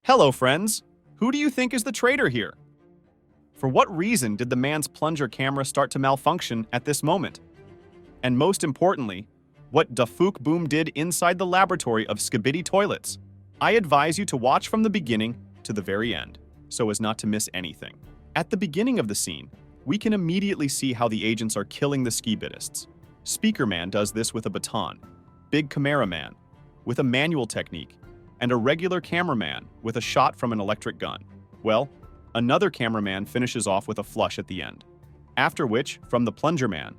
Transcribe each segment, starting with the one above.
Hello, friends. Who do you think is the traitor here? For what reason did the man's plunger camera start to malfunction at this moment? And most importantly, what Dafuk Boom did inside the laboratory of SKIBIDI toilets? I advise you to watch from the beginning to the very end, so as not to miss anything. At the beginning of the scene, we can immediately see how the agents are killing the SKIBIDists. Speakerman does this with a baton, Big Cameraman with a manual technique, and a regular cameraman with a shot from an electric gun. Well, another cameraman finishes off with a flush at the end. After which, from the plunger man,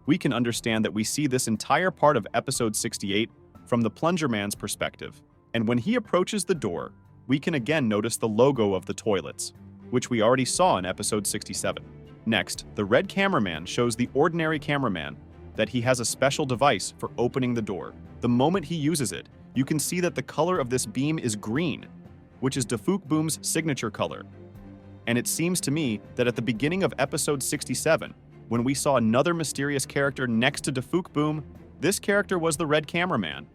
we can understand that we see this entire part of episode 68 from the plunger man's perspective. And when he approaches the door, we can again notice the logo of the toilets, which we already saw in episode 67. Next, the red cameraman shows the ordinary cameraman that he has a special device for opening the door. The moment he uses it, you can see that the color of this beam is green, which is Dafuk Boom's signature color. And it seems to me that at the beginning of episode 67, when we saw another mysterious character next to Dafuk Boom, this character was the red cameraman.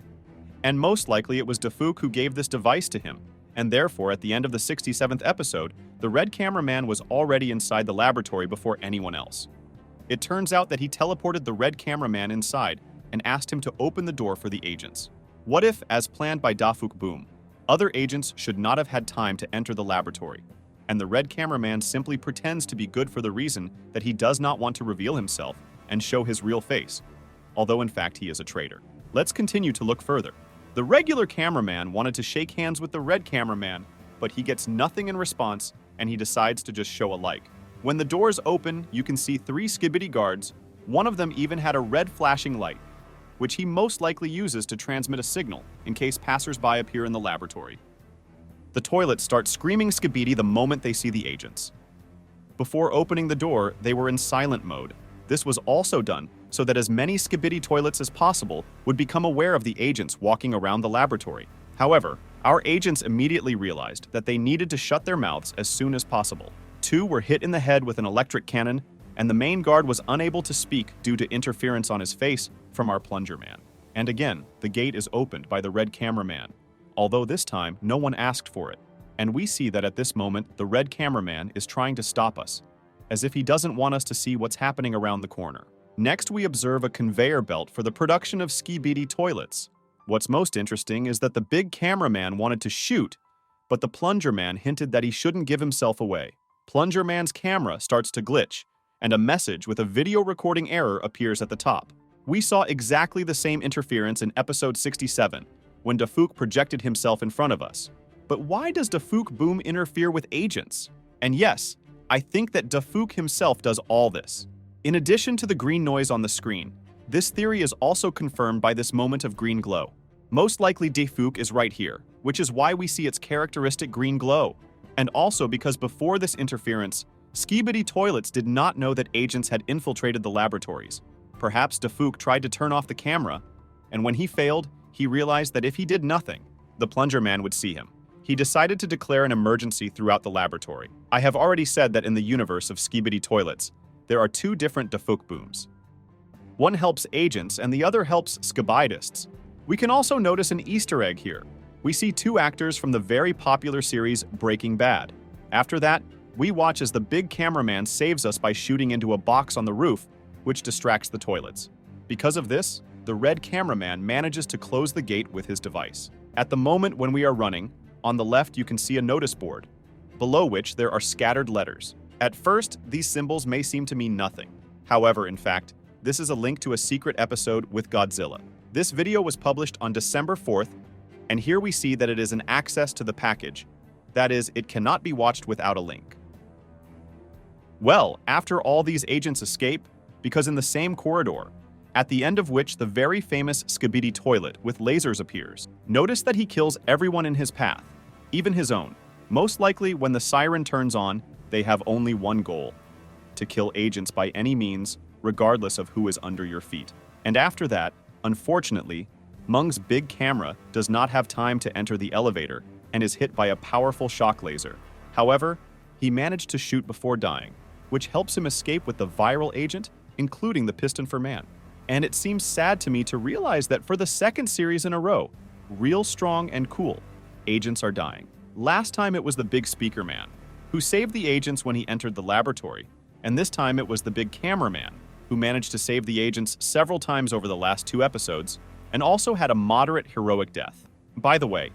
And most likely it was Dafuk who gave this device to him, and therefore at the end of the 67th episode, the red cameraman was already inside the laboratory before anyone else. It turns out that he teleported the red cameraman inside and asked him to open the door for the agents. What if, as planned by Dafuk Boom, other agents should not have had time to enter the laboratory, and the red cameraman simply pretends to be good for the reason that he does not want to reveal himself and show his real face, although in fact he is a traitor? Let's continue to look further. The regular cameraman wanted to shake hands with the red cameraman, but he gets nothing in response and he decides to just show a like. When the doors open, you can see 3 SKIBIDI guards. One of them even had a red flashing light, which he most likely uses to transmit a signal in case passers-by appear in the laboratory. The toilets start screaming SKIBIDI the moment they see the agents. Before opening the door, they were in silent mode. This was also done so that as many SKIBIDI toilets as possible would become aware of the agents walking around the laboratory. However, our agents immediately realized that they needed to shut their mouths as soon as possible. 2 were hit in the head with an electric cannon, and the main guard was unable to speak due to interference on his face from our plunger man. And again, the gate is opened by the red cameraman, although this time no one asked for it. And we see that at this moment, the red cameraman is trying to stop us, as if he doesn't want us to see what's happening around the corner. Next, we observe a conveyor belt for the production of SKIBIDI toilets. What's most interesting is that the big cameraman wanted to shoot, but the plunger man hinted that he shouldn't give himself away. Plunger man's camera starts to glitch, and a message with a video recording error appears at the top. We saw exactly the same interference in episode 67, when Dafuk projected himself in front of us. But why does Dafuk Boom interfere with agents? And yes, I think that Dafuk himself does all this. In addition to the green noise on the screen, this theory is also confirmed by this moment of green glow. Most likely Dafuk is right here, which is why we see its characteristic green glow. And also because before this interference, SKIBIDI toilets did not know that agents had infiltrated the laboratories. Perhaps Dafuk tried to turn off the camera, and when he failed, he realized that if he did nothing, the plunger man would see him. He decided to declare an emergency throughout the laboratory. I have already said that in the universe of SKIBIDI toilets, there are 2 different Dafuk Booms. One helps agents and the other helps SKIBIDists. We can also notice an Easter egg here. We see 2 actors from the very popular series Breaking Bad. After that, we watch as the big cameraman saves us by shooting into a box on the roof, which distracts the toilets. Because of this, the red cameraman manages to close the gate with his device. At the moment when we are running, on the left you can see a notice board, below which there are scattered letters. At first, these symbols may seem to mean nothing. However, in fact, this is a link to a secret episode with Godzilla. This video was published on December 4th, and here we see that it is an access to the package. That is, it cannot be watched without a link. Well, after all these agents escape, because in the same corridor, at the end of which the very famous SKIBIDI toilet with lasers appears, notice that he kills everyone in his path, even his own. Most likely, when the siren turns on, they have only one goal: to kill agents by any means, regardless of who is under your feet. And after that, unfortunately, Mung's big camera does not have time to enter the elevator and is hit by a powerful shock laser. However, he managed to shoot before dying, which helps him escape with the viral agent, including the piston for man. And it seems sad to me to realize that for the 2nd series in a row, real strong and cool, agents are dying. Last time it was the big speaker man, who saved the agents when he entered the laboratory, and this time it was the big cameraman, who managed to save the agents several times over the last 2 episodes, and also had a moderate heroic death. By the way,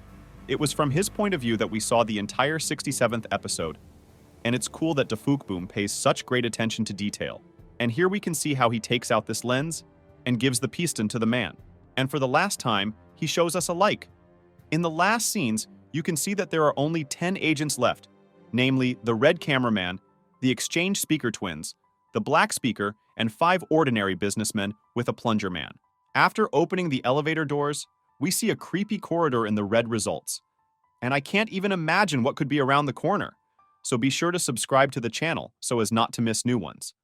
it was from his point of view that we saw the entire 67th episode, and it's cool that Boom pays such great attention to detail. And here we can see how he takes out this lens and gives the piston to the man. And for the last time, he shows us a like. In the last scenes, you can see that there are only 10 agents left, namely the red cameraman, the exchange speaker twins, the black speaker, and 5 ordinary businessmen with a plunger man. After opening the elevator doors, we see a creepy corridor in the red results. And I can't even imagine what could be around the corner. So be sure to subscribe to the channel so as not to miss new ones.